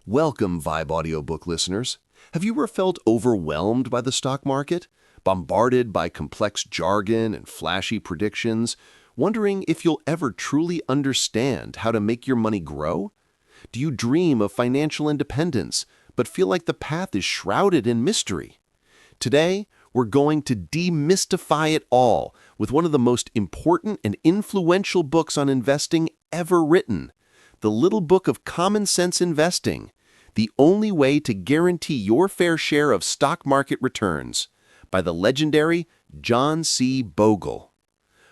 Welcome, Vibe Audiobook listeners. Have you ever felt overwhelmed by the stock market? Bombarded by complex jargon and flashy predictions? Wondering if you'll ever truly understand how to make your money grow? Do you dream of financial independence, but feel like the path is shrouded in mystery? Today, we're going to demystify it all with one of the most important and influential books on investing ever written, The Little Book of Common Sense Investing, the only way to guarantee your fair share of stock market returns, by the legendary John C. Bogle.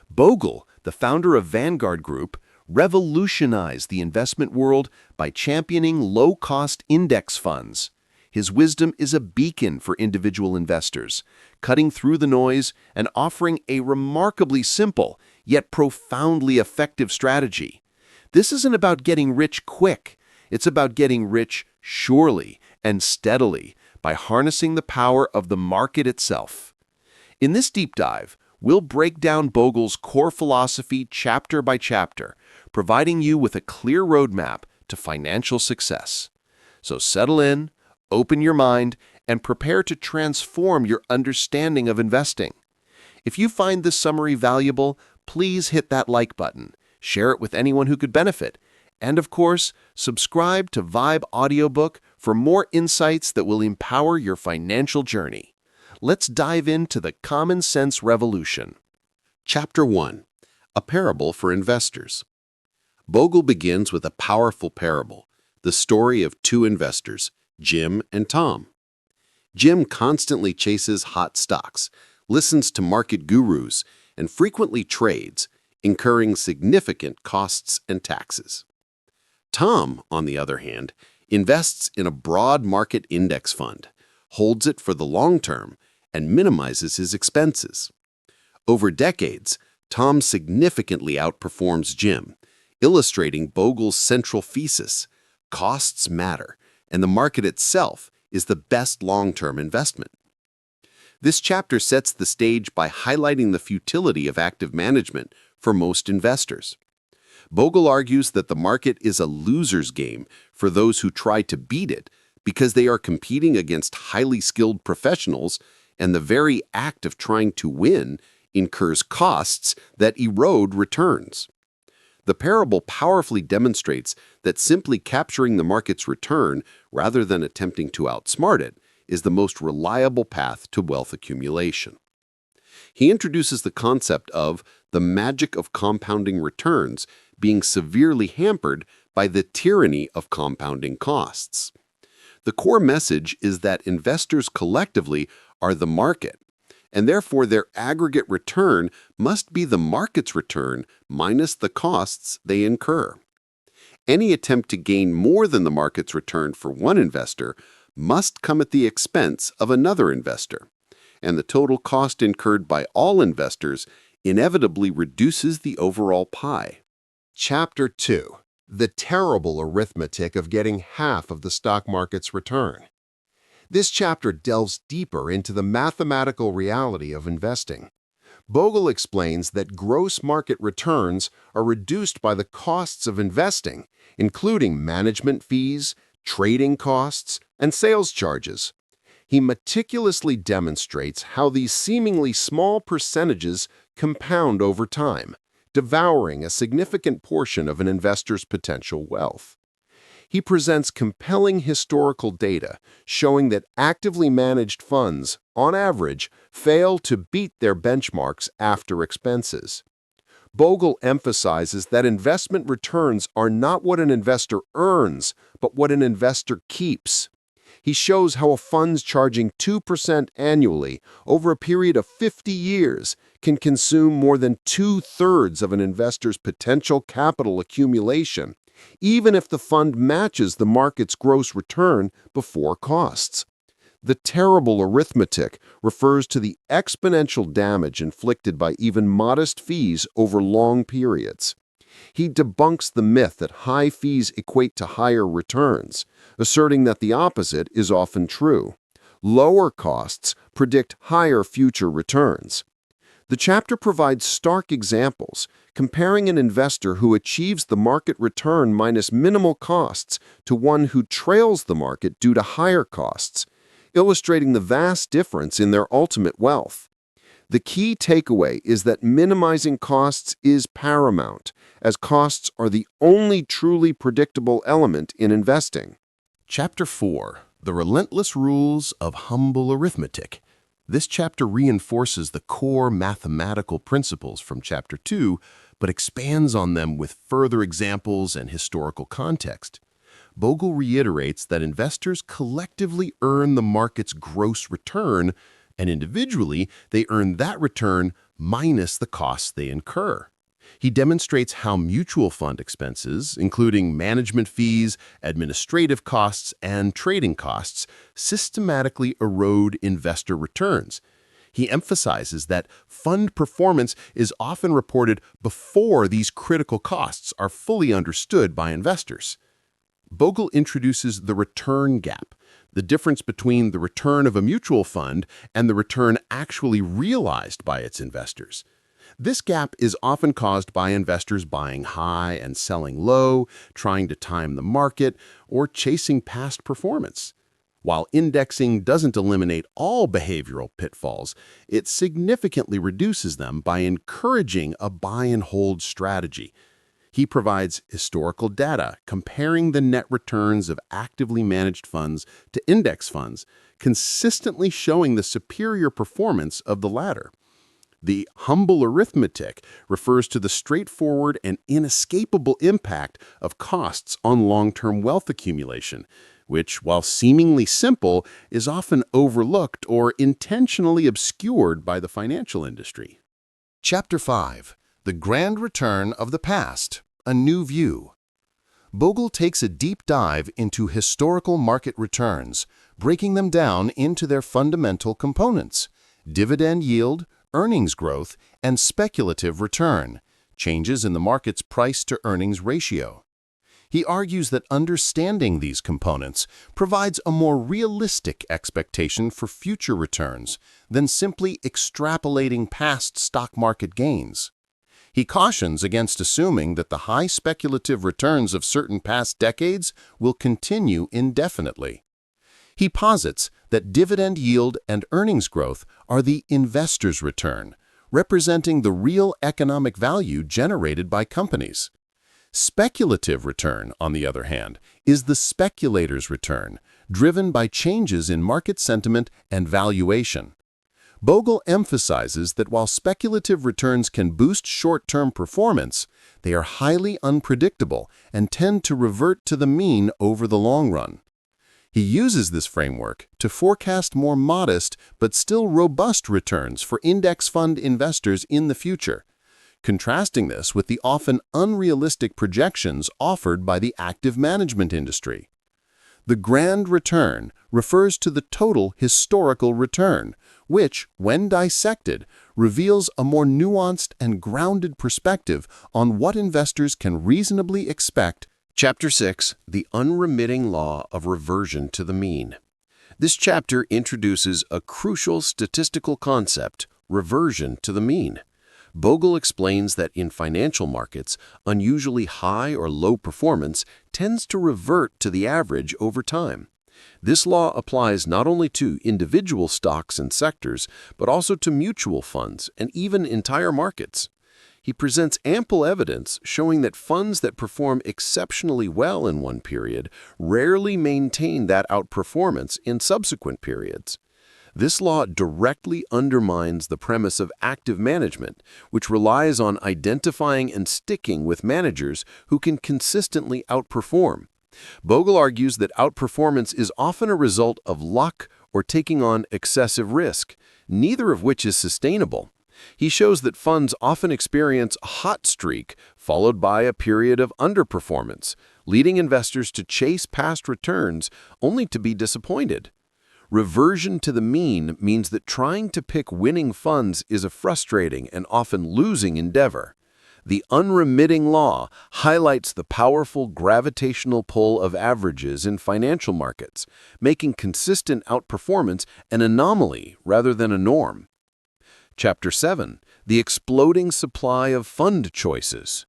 Bogle, the founder of Vanguard Group, revolutionized the investment world by championing low-cost index funds. His wisdom is a beacon for individual investors, cutting through the noise and offering a remarkably simple yet profoundly effective strategy. This isn't about getting rich quick. It's about getting rich surely and steadily by harnessing the power of the market itself. In this deep dive, we'll break down Bogle's core philosophy chapter by chapter, providing you with a clear roadmap to financial success. So settle in, open your mind, and prepare to transform your understanding of investing. If you find this summary valuable, please hit that like button, share it with anyone who could benefit, and of course, subscribe to Vibe Audiobook for more insights that will empower your financial journey. Let's dive into the common sense revolution. Chapter 1. A Parable for Investors. Bogle begins with a powerful parable, the story of two investors, Jim and Tom. Jim constantly chases hot stocks, listens to market gurus, and frequently trades, incurring significant costs and taxes. Tom, on the other hand, invests in a broad market index fund, holds it for the long term, and minimizes his expenses. Over decades, Tom significantly outperforms Jim, illustrating Bogle's central thesis: costs matter, and the market itself is the best long-term investment. This chapter sets the stage by highlighting the futility of active management for most investors. Bogle argues that the market is a loser's game for those who try to beat it because they are competing against highly skilled professionals, and the very act of trying to win incurs costs that erode returns. The parable powerfully demonstrates that simply capturing the market's return rather than attempting to outsmart it is the most reliable path to wealth accumulation. He introduces the concept of the magic of compounding returns being severely hampered by the tyranny of compounding costs. The core message is that investors collectively are the market, and therefore their aggregate return must be the market's return minus the costs they incur. Any attempt to gain more than the market's return for one investor must come at the expense of another investor, and the total cost incurred by all investors inevitably reduces the overall pie. Chapter 2. The Terrible Arithmetic of Getting Half of the Stock Market's Return. This chapter delves deeper into the mathematical reality of investing. Bogle explains that gross market returns are reduced by the costs of investing, including management fees, trading costs, and sales charges. He meticulously demonstrates how these seemingly small percentages compound over time, devouring a significant portion of an investor's potential wealth. He presents compelling historical data showing that actively managed funds, on average, fail to beat their benchmarks after expenses. Bogle emphasizes that investment returns are not what an investor earns, but what an investor keeps. He shows how a fund charging 2% annually over a period of 50 years can consume more than 2/3 of an investor's potential capital accumulation, even if the fund matches the market's gross return before costs. The terrible arithmetic refers to the exponential damage inflicted by even modest fees over long periods. He debunks the myth that high fees equate to higher returns, asserting that the opposite is often true. Lower costs predict higher future returns. The chapter provides stark examples, comparing an investor who achieves the market return minus minimal costs to one who trails the market due to higher costs, illustrating the vast difference in their ultimate wealth. The key takeaway is that minimizing costs is paramount, as costs are the only truly predictable element in investing. Chapter 4. The Relentless Rules of Humble Arithmetic. This chapter reinforces the core mathematical principles from Chapter 2, but expands on them with further examples and historical context. Bogle reiterates that investors collectively earn the market's gross return, and individually, they earn that return minus the costs they incur. He demonstrates how mutual fund expenses, including management fees, administrative costs, and trading costs, systematically erode investor returns. He emphasizes that fund performance is often reported before these critical costs are fully understood by investors. Bogle introduces the return gap, the difference between the return of a mutual fund and the return actually realized by its investors. This gap is often caused by investors buying high and selling low, trying to time the market, or chasing past performance. While indexing doesn't eliminate all behavioral pitfalls, it significantly reduces them by encouraging a buy-and-hold strategy. He provides historical data comparing the net returns of actively managed funds to index funds, consistently showing the superior performance of the latter. The humble arithmetic refers to the straightforward and inescapable impact of costs on long-term wealth accumulation, which, while seemingly simple, is often overlooked or intentionally obscured by the financial industry. Chapter 5. The Grand Return of the Past, A New View. Bogle takes a deep dive into historical market returns, breaking them down into their fundamental components: dividend yield, earnings growth, and speculative return, changes in the market's price-to-earnings ratio. He argues that understanding these components provides a more realistic expectation for future returns than simply extrapolating past stock market gains. He cautions against assuming that the high speculative returns of certain past decades will continue indefinitely. He posits that dividend yield and earnings growth are the investor's return, representing the real economic value generated by companies. Speculative return, on the other hand, is the speculator's return, driven by changes in market sentiment and valuation. Bogle emphasizes that while speculative returns can boost short-term performance, they are highly unpredictable and tend to revert to the mean over the long run. He uses this framework to forecast more modest but still robust returns for index fund investors in the future, contrasting this with the often unrealistic projections offered by the active management industry. The grand return refers to the total historical return, which, when dissected, reveals a more nuanced and grounded perspective on what investors can reasonably expect. Chapter 6. The Unremitting Law of Reversion to the Mean. This chapter introduces a crucial statistical concept, reversion to the mean. Bogle explains that in financial markets, unusually high or low performance tends to revert to the average over time. This law applies not only to individual stocks and sectors, but also to mutual funds and even entire markets. He presents ample evidence showing that funds that perform exceptionally well in one period rarely maintain that outperformance in subsequent periods. This law directly undermines the premise of active management, which relies on identifying and sticking with managers who can consistently outperform. Bogle argues that outperformance is often a result of luck or taking on excessive risk, neither of which is sustainable. He shows that funds often experience a hot streak followed by a period of underperformance, leading investors to chase past returns only to be disappointed. Reversion to the mean means that trying to pick winning funds is a frustrating and often losing endeavor. The unremitting law highlights the powerful gravitational pull of averages in financial markets, making consistent outperformance an anomaly rather than a norm. Chapter 7. the exploding supply of fund choices.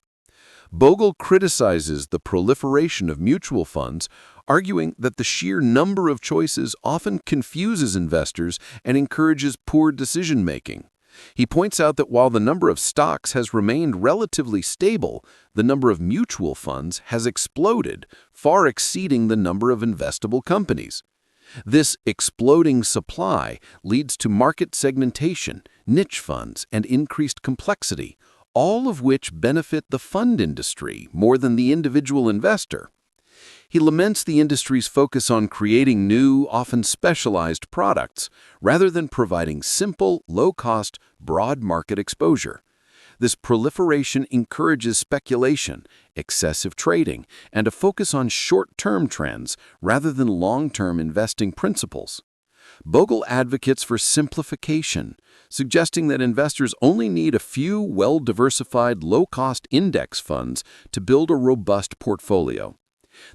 Bogle criticizes the proliferation of mutual funds, arguing that the sheer number of choices often confuses investors and encourages poor decision-making. He points out that while the number of stocks has remained relatively stable, the number of mutual funds has exploded, far exceeding the number of investable companies. This exploding supply leads to market segmentation, niche funds, and increased complexity, all of which benefit the fund industry more than the individual investor. He laments the industry's focus on creating new, often specialized products, rather than providing simple, low-cost, broad market exposure. This proliferation encourages speculation, excessive trading, and a focus on short-term trends rather than long-term investing principles. Bogle advocates for simplification, suggesting that investors only need a few well-diversified, low-cost index funds to build a robust portfolio.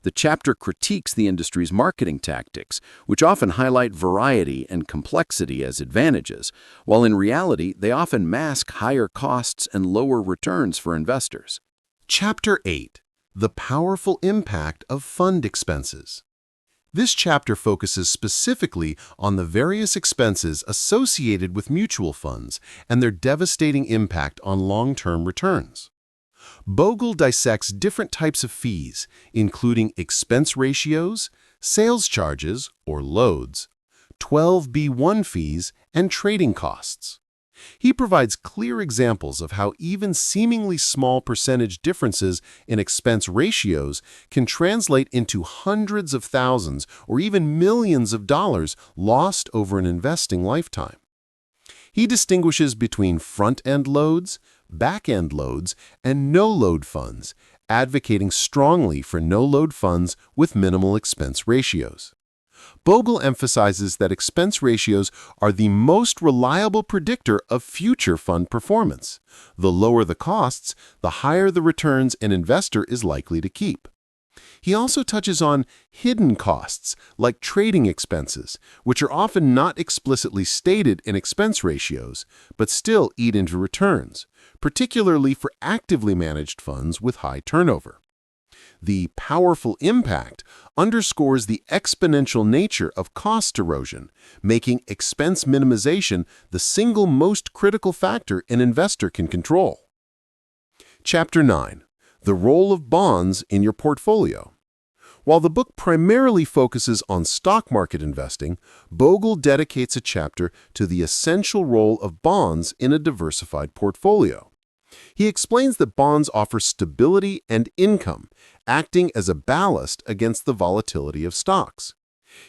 The chapter critiques the industry's marketing tactics, which often highlight variety and complexity as advantages, while in reality they often mask higher costs and lower returns for investors. Chapter 8. The Powerful Impact of Fund Expenses. This chapter focuses specifically on the various expenses associated with mutual funds and their devastating impact on long-term returns. Bogle dissects different types of fees, including expense ratios, sales charges, or loads, 12b-1 fees, and trading costs. He provides clear examples of how even seemingly small percentage differences in expense ratios can translate into hundreds of thousands or even millions of dollars lost over an investing lifetime. He distinguishes between front-end loads, back-end loads, and no-load funds, advocating strongly for no-load funds with minimal expense ratios. Bogle emphasizes that expense ratios are the most reliable predictor of future fund performance. The lower the costs, the higher the returns an investor is likely to keep. He also touches on hidden costs, like trading expenses, which are often not explicitly stated in expense ratios, but still eat into returns, particularly for actively managed funds with high turnover. The powerful impact underscores the exponential nature of cost erosion, making expense minimization the single most critical factor an investor can control. Chapter 9. The Role of Bonds in Your Portfolio. While the book primarily focuses on stock market investing, Bogle dedicates a chapter to the essential role of bonds in a diversified portfolio. He explains that bonds offer stability and income, acting as a ballast against the volatility of stocks.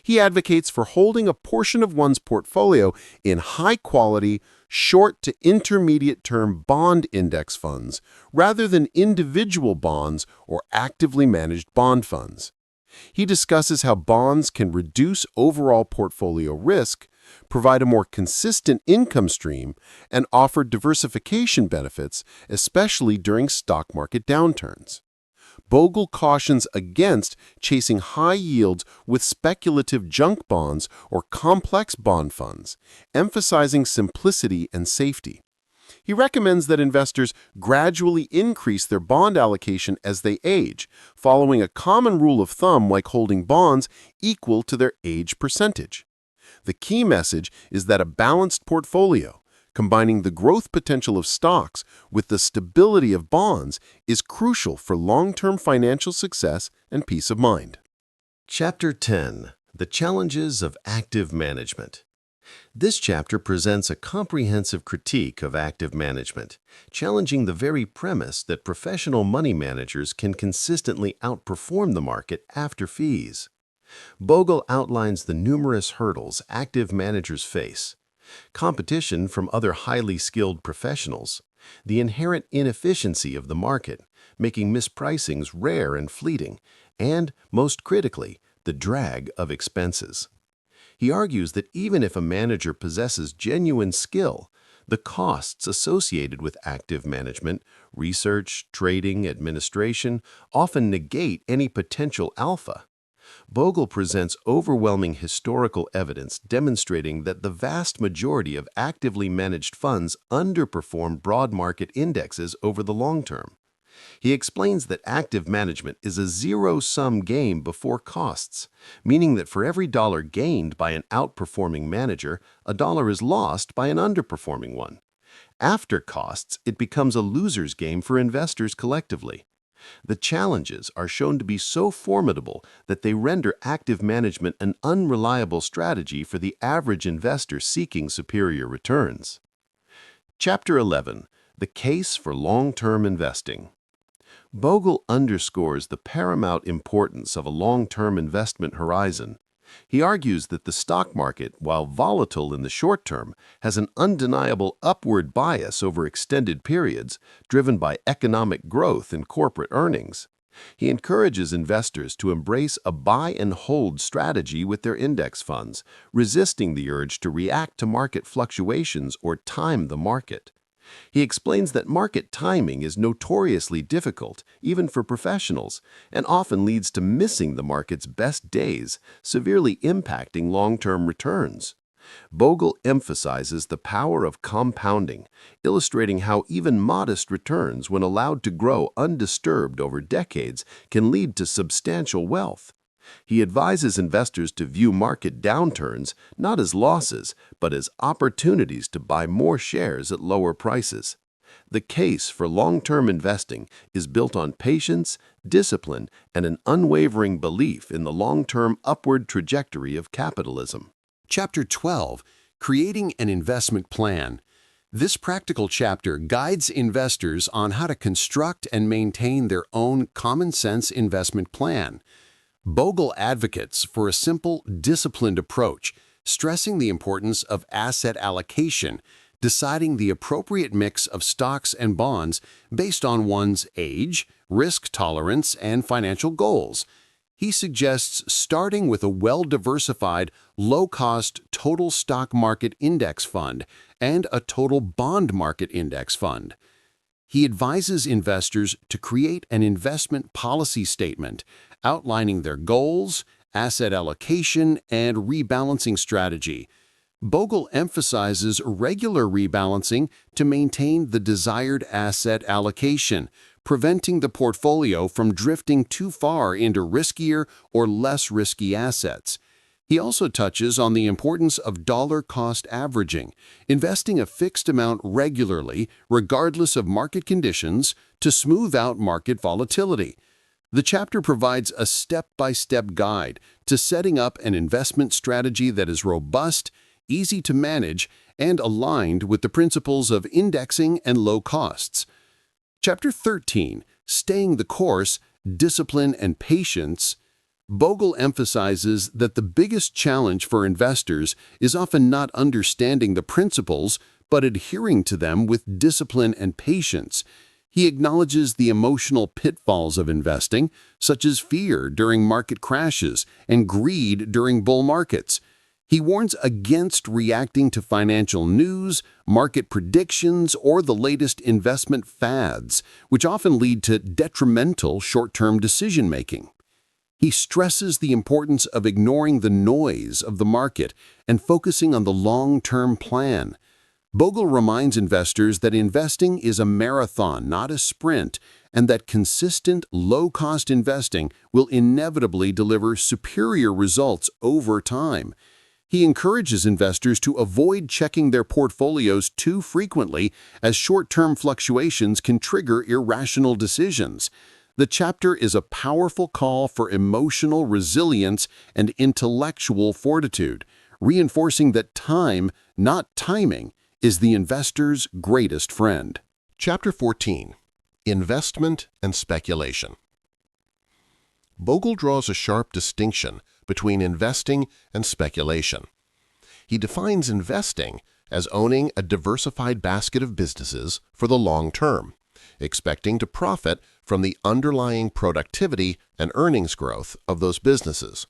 He advocates for holding a portion of one's portfolio in high-quality, short to intermediate-term bond index funds rather than individual bonds or actively managed bond funds. He discusses how bonds can reduce overall portfolio risk, provide a more consistent income stream, and offer diversification benefits, especially during stock market downturns. Bogle cautions against chasing high yields with speculative junk bonds or complex bond funds, emphasizing simplicity and safety. He recommends that investors gradually increase their bond allocation as they age, following a common rule of thumb like holding bonds equal to their age percentage. The key message is that a balanced portfolio, combining the growth potential of stocks with the stability of bonds, is crucial for long-term financial success and peace of mind. Chapter 10. The Challenges of Active Management. This chapter presents a comprehensive critique of active management, challenging the very premise that professional money managers can consistently outperform the market after fees. Bogle outlines the numerous hurdles active managers face: competition from other highly skilled professionals, the inherent inefficiency of the market, making mispricings rare and fleeting, and, most critically, the drag of expenses. He argues that even if a manager possesses genuine skill, the costs associated with active management, research, trading, administration, often negate any potential alpha. Bogle presents overwhelming historical evidence demonstrating that the vast majority of actively managed funds underperform broad market indexes over the long term. He explains that active management is a zero-sum game before costs, meaning that for every dollar gained by an outperforming manager, a dollar is lost by an underperforming one. After costs, it becomes a loser's game for investors collectively. The challenges are shown to be so formidable that they render active management an unreliable strategy for the average investor seeking superior returns. Chapter 11. The Case for Long-Term Investing. Bogle underscores the paramount importance of a long-term investment horizon. He argues that the stock market, while volatile in the short term, has an undeniable upward bias over extended periods, driven by economic growth and corporate earnings. He encourages investors to embrace a buy-and-hold strategy with their index funds, resisting the urge to react to market fluctuations or time the market. He explains that market timing is notoriously difficult, even for professionals, and often leads to missing the market's best days, severely impacting long-term returns. Bogle emphasizes the power of compounding, illustrating how even modest returns, when allowed to grow undisturbed over decades, can lead to substantial wealth. He advises investors to view market downturns not as losses, but as opportunities to buy more shares at lower prices. The case for long-term investing is built on patience, discipline, and an unwavering belief in the long-term upward trajectory of capitalism. Chapter 12. Creating an Investment Plan. This practical chapter guides investors on how to construct and maintain their own common-sense investment plan. Bogle advocates for a simple, disciplined approach, stressing the importance of asset allocation, deciding the appropriate mix of stocks and bonds based on one's age, risk tolerance, and financial goals. He suggests starting with a well-diversified, low-cost total stock market index fund and a total bond market index fund. He advises investors to create an investment policy statement outlining their goals, asset allocation, and rebalancing strategy. Bogle emphasizes regular rebalancing to maintain the desired asset allocation, preventing the portfolio from drifting too far into riskier or less risky assets. He also touches on the importance of dollar-cost averaging, investing a fixed amount regularly, regardless of market conditions, to smooth out market volatility. The chapter provides a step-by-step guide to setting up an investment strategy that is robust, easy to manage, and aligned with the principles of indexing and low costs. Chapter 13. Staying the Course, Discipline and Patience. Bogle emphasizes that the biggest challenge for investors is often not understanding the principles, but adhering to them with discipline and patience. He acknowledges the emotional pitfalls of investing, such as fear during market crashes and greed during bull markets. He warns against reacting to financial news, market predictions, or the latest investment fads, which often lead to detrimental short-term decision-making. He stresses the importance of ignoring the noise of the market and focusing on the long-term plan. Bogle reminds investors that investing is a marathon, not a sprint, and that consistent, low-cost investing will inevitably deliver superior results over time. He encourages investors to avoid checking their portfolios too frequently, as short-term fluctuations can trigger irrational decisions. The chapter is a powerful call for emotional resilience and intellectual fortitude, reinforcing that time, not timing, is the investor's greatest friend. Chapter 14. Investment and Speculation. Bogle draws a sharp distinction between investing and speculation. He defines investing as owning a diversified basket of businesses for the long term, expecting to profit from the underlying productivity and earnings growth of those businesses.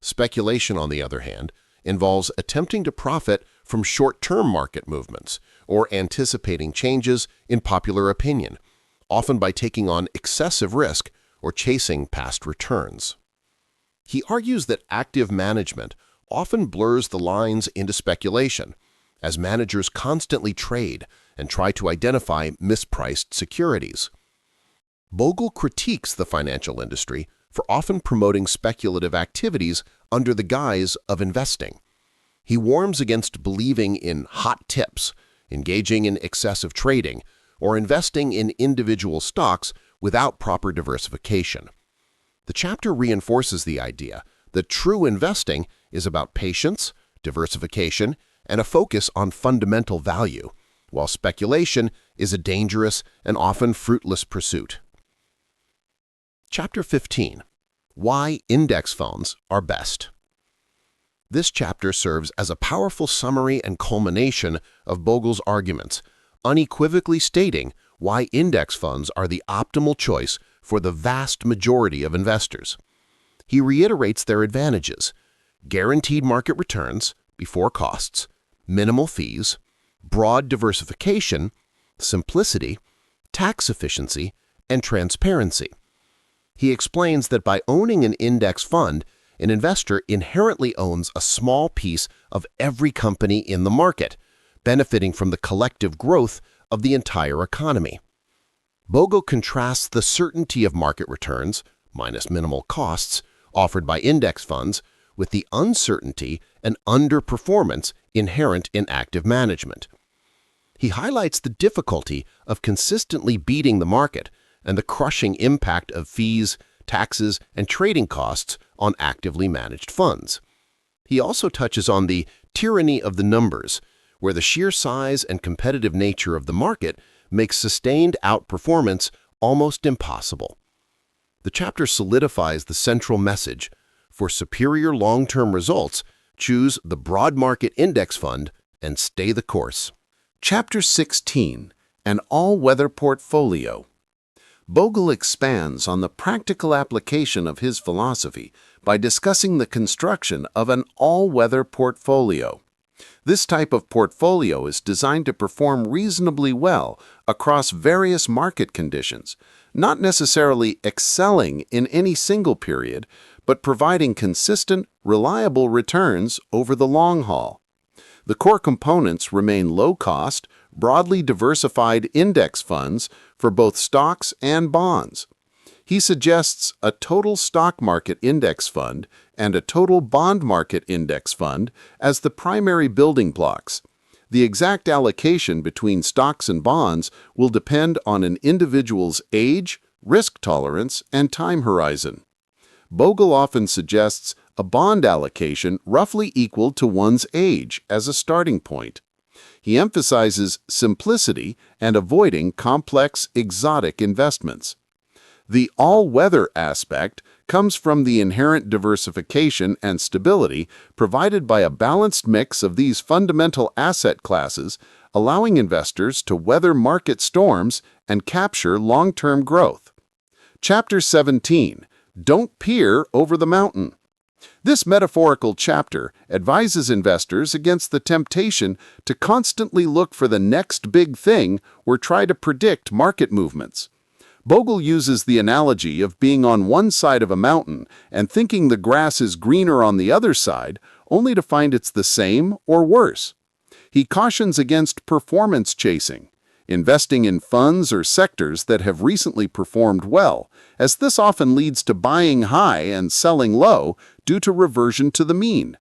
Speculation, on the other hand, involves attempting to profit from short-term market movements or anticipating changes in popular opinion, often by taking on excessive risk or chasing past returns. He argues that active management often blurs the lines into speculation, as managers constantly trade and try to identify mispriced securities. Bogle critiques the financial industry for often promoting speculative activities under the guise of investing. He warns against believing in hot tips, engaging in excessive trading, or investing in individual stocks without proper diversification. The chapter reinforces the idea that true investing is about patience, diversification, and a focus on fundamental value, while speculation is a dangerous and often fruitless pursuit. Chapter 15. Why Index Funds Are Best. This chapter serves as a powerful summary and culmination of Bogle's arguments, unequivocally stating why index funds are the optimal choice for the vast majority of investors. He reiterates their advantages: guaranteed market returns before costs, minimal fees, broad diversification, simplicity, tax efficiency, and transparency. He explains that by owning an index fund, an investor inherently owns a small piece of every company in the market, benefiting from the collective growth of the entire economy. Bogle contrasts the certainty of market returns, minus minimal costs, offered by index funds with the uncertainty and underperformance inherent in active management. He highlights the difficulty of consistently beating the market and the crushing impact of fees, taxes, and trading costs on actively managed funds. He also touches on the tyranny of the numbers, where the sheer size and competitive nature of the market makes sustained outperformance almost impossible. The chapter solidifies the central message: for superior long-term results, choose the broad market index fund and stay the course. Chapter 16. An All-Weather Portfolio. Bogle expands on the practical application of his philosophy by discussing the construction of an all-weather portfolio. This type of portfolio is designed to perform reasonably well across various market conditions, not necessarily excelling in any single period, but providing consistent, reliable returns over the long haul. The core components remain low-cost, broadly diversified index funds for both stocks and bonds. He suggests a total stock market index fund and a total bond market index fund as the primary building blocks. The exact allocation between stocks and bonds will depend on an individual's age, risk tolerance, and time horizon. Bogle often suggests a bond allocation roughly equal to one's age as a starting point. He emphasizes simplicity and avoiding complex, exotic investments. The all-weather aspect comes from the inherent diversification and stability provided by a balanced mix of these fundamental asset classes, allowing investors to weather market storms and capture long-term growth. Chapter 17. Don't Peer Over the Mountain. This metaphorical chapter advises investors against the temptation to constantly look for the next big thing or try to predict market movements. Bogle uses the analogy of being on one side of a mountain and thinking the grass is greener on the other side, only to find it's the same or worse. He cautions against performance chasing, investing in funds or sectors that have recently performed well, as this often leads to buying high and selling low due to reversion to the mean.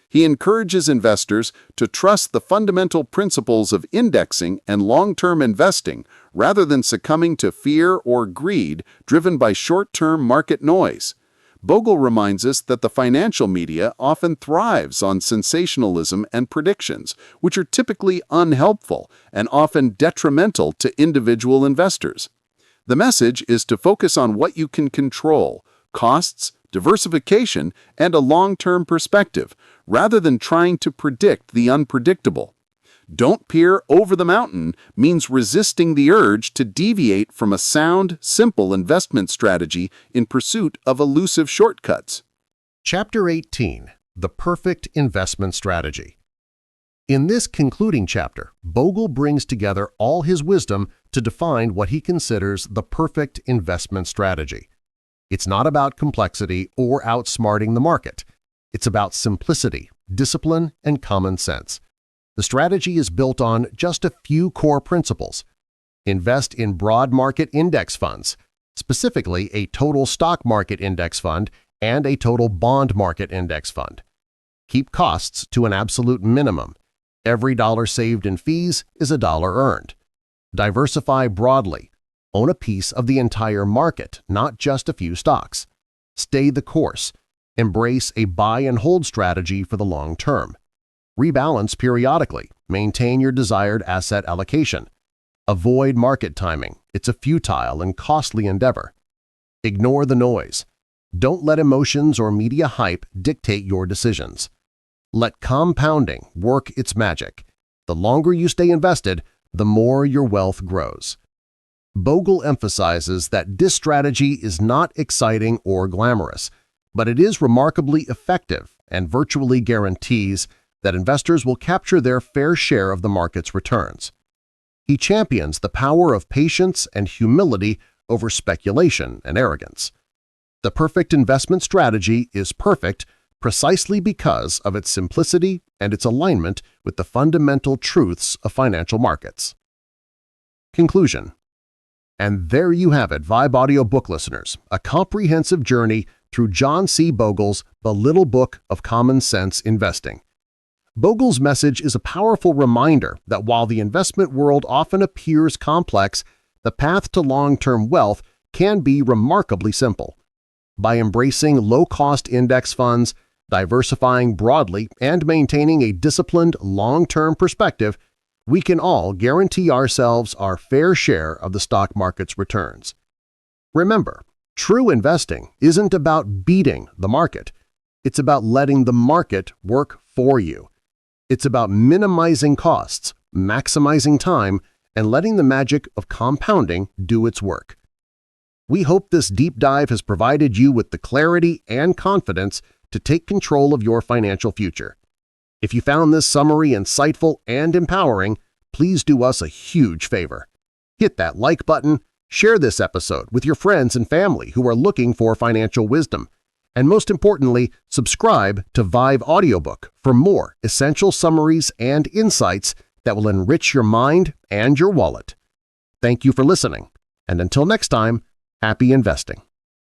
He encourages investors to trust the fundamental principles of indexing and long-term investing rather than succumbing to fear or greed driven by short-term market noise. Bogle reminds us that the financial media often thrives on sensationalism and predictions, which are typically unhelpful and often detrimental to individual investors. The message is to focus on what you can control: costs, diversification, and a long-term perspective, rather than trying to predict the unpredictable. Don't peer over the mountain means resisting the urge to deviate from a sound, simple investment strategy in pursuit of elusive shortcuts. Chapter 18. The Perfect Investment Strategy. In this concluding chapter, Bogle brings together all his wisdom to define what he considers the perfect investment strategy. It's not about complexity or outsmarting the market. It's about simplicity, discipline, and common sense. The strategy is built on just a few core principles. Invest in broad market index funds, specifically a total stock market index fund and a total bond market index fund. Keep costs to an absolute minimum. Every dollar saved in fees is a dollar earned. Diversify broadly. Own a piece of the entire market, not just a few stocks. Stay the course. Embrace a buy and hold strategy for the long term. Rebalance periodically. Maintain your desired asset allocation. Avoid market timing. It's a futile and costly endeavor. Ignore the noise. Don't let emotions or media hype dictate your decisions. Let compounding work its magic. The longer you stay invested, the more your wealth grows. Bogle emphasizes that this strategy is not exciting or glamorous, but it is remarkably effective and virtually guarantees that investors will capture their fair share of the market's returns. He champions the power of patience and humility over speculation and arrogance. The perfect investment strategy is perfect precisely because of its simplicity and its alignment with the fundamental truths of financial markets. Conclusion. And there you have it, Vibe Audiobook listeners, a comprehensive journey through John C. Bogle's The Little Book of Common Sense Investing. Bogle's message is a powerful reminder that while the investment world often appears complex, the path to long-term wealth can be remarkably simple. By embracing low-cost index funds, diversifying broadly, and maintaining a disciplined long-term perspective, we can all guarantee ourselves our fair share of the stock market's returns. Remember, true investing isn't about beating the market. It's about letting the market work for you. It's about minimizing costs, maximizing time, and letting the magic of compounding do its work. We hope this deep dive has provided you with the clarity and confidence to take control of your financial future. If you found this summary insightful and empowering, please do us a huge favor. Hit that like button, share this episode with your friends and family who are looking for financial wisdom, and most importantly, subscribe to Vibe Audiobook for more essential summaries and insights that will enrich your mind and your wallet. Thank you for listening, and until next time, happy investing.